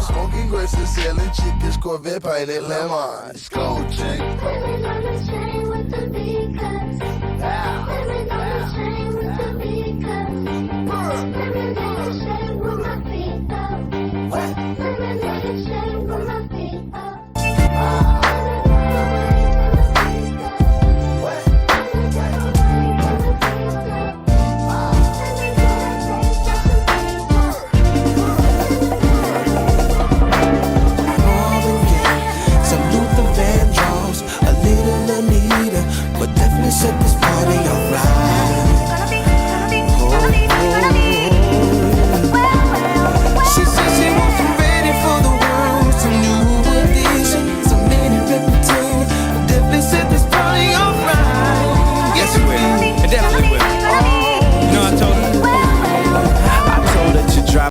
Smoking grapes and selling chickens, Corvette painted lemons. Go chick. Women on the chain with the big cups. Women on the chain with the big cups. Women on the chain with my feet up. Women on the chain.